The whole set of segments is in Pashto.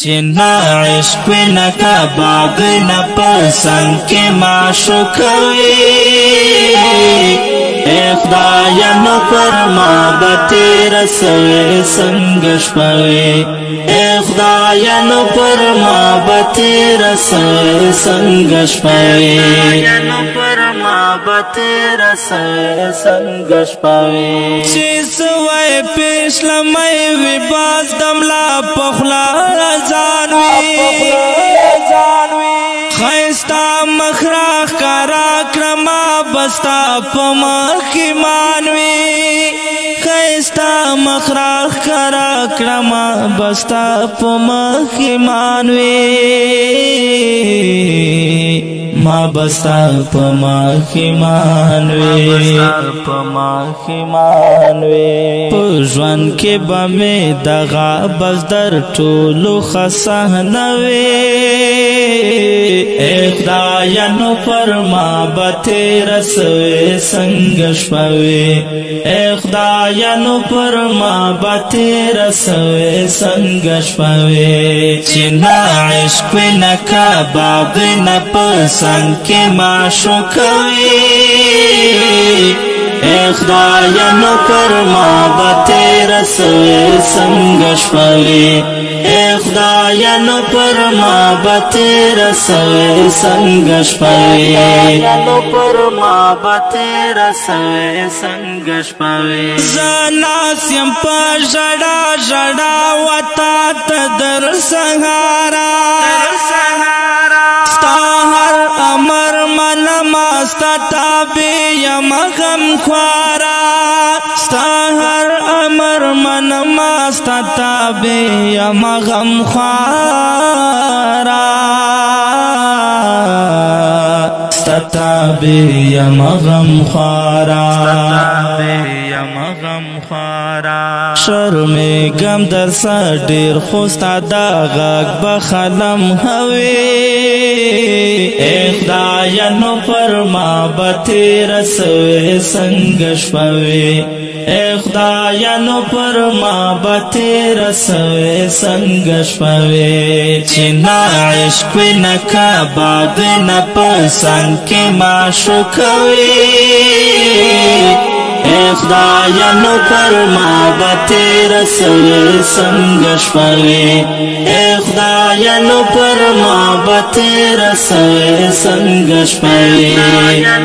چنا عشق وینا کباب نا پسند کی معشوقوی اے خدایا نو فرما بتیر سوی سنگش پوی اے خدایا نو فرما بتیر سوی سنگش پوی نو فرما بتیر سوی سنگش پوی چیز وی پیش لمی وی باز دملا پخلا زانوی خیستا مخراخ کارا کرما بستا پمخی مانوی خیستا مخراخ کارا کرما بستا پمخی مانوی ما بستا پمخی مانوی پژوان کې بمې دغه بس در ټولو خسهنوي اے خدایا نو فرما بتیر سوی څنګه شپوي اے خدایا نو فرما بتیر سوی څنګه شپوي چې نا عشق نه کباب نه پسند کې معشوقوي اے خدایا نو فرما بتیر سوی څنګه شپوي اے خدایا نو فرما بتیر سوی څنګه شپوي نو فرما بتیر سوی څنګه شپوي زناس یم په ژړا ژړا وتا ته در سهارا ستا هر امر منما ستا تابع یم غم خوارا ستا هر امر منما ستا تابع یم غم خوارا ستا تابع یم غم خوارا شرمېږم در څه ډېر خو ستا دا غږ به خلم هوي اے خدایا نو فرما بتیر سوی څنګه شپوي اے خدایا نو فرما بتیر سوی څنګه شپوي چې نا عشق نه کباب نه پسند کې معشوقوي اے خدایا نو فرما بتیر سوی څنګه شپوي اے خدایا نو فرما بتیر سوی څنګه شپوي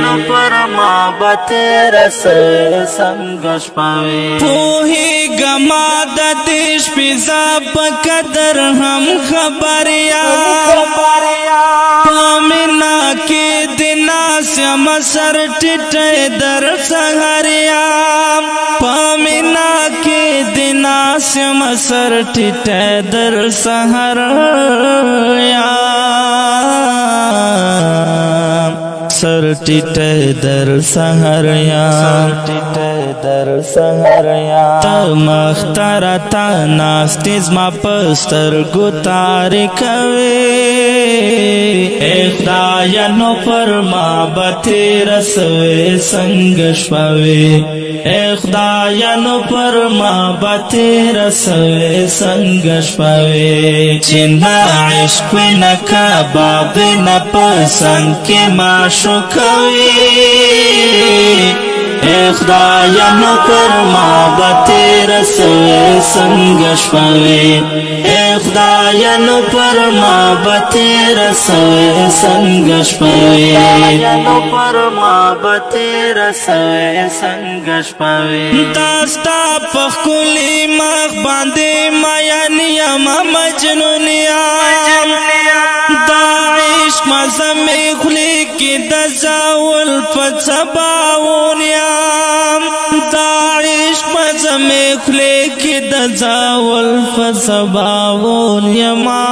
نو فرما بتیر سوی څنګه شپوي پوهېږم د دې شپې زه په قدر هم خبریا په مینا کې د ناس یم سر ټیټی در سهاریا پامینا کې د ناس یم سر ټیټی در سهاریا سر ټیټی در سهاریا ته مختار تا ناستی زما په سترګو تارې کوې اے خدایا نو فرما بتیر سوی څنګه شپوي اے خدایا نو فرما بتیر سوی څنګه شپوي چې نا عشق نه کباب نه پسند کې معشوقوي اے خدایا نو فرما بتیر سوی څنګه شپوي اے خدایا نو فرما بتیر سوی څنګه شپوي نو فرما بتیر سوی څنګه شپوي داستا په ښکلي مخ باندې مین یم مجنون یم دا عشق مزه مې خولې کې د زاول په سباون یم دا عشق مزه مې خولې کې د زاول په سباون یما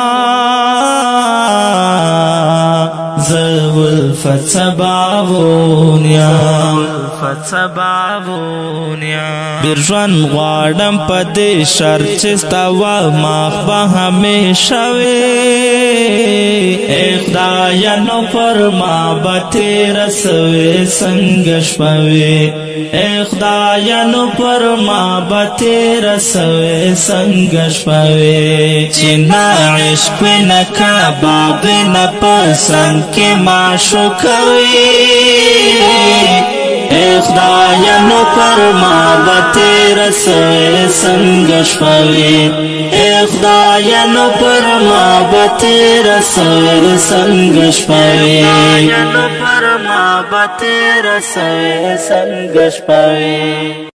زاول په سباون یم برژوان غواړم په دې شرط چې ستا مخ به همیشه وي اے خدایا نو فرما بتیر سوی څنګه شپوي اے خدایا نو پر ما بتیر سوے سنگش پوے چنا عشق نکا باب نپسند کے معشو کوي اے خدایا نو پر ما بتیر سوے سنگش پوے اے خدایا نو پر ما بتیر سوے سنگش پوے نو پر ما بتیر سوے سنگش پوے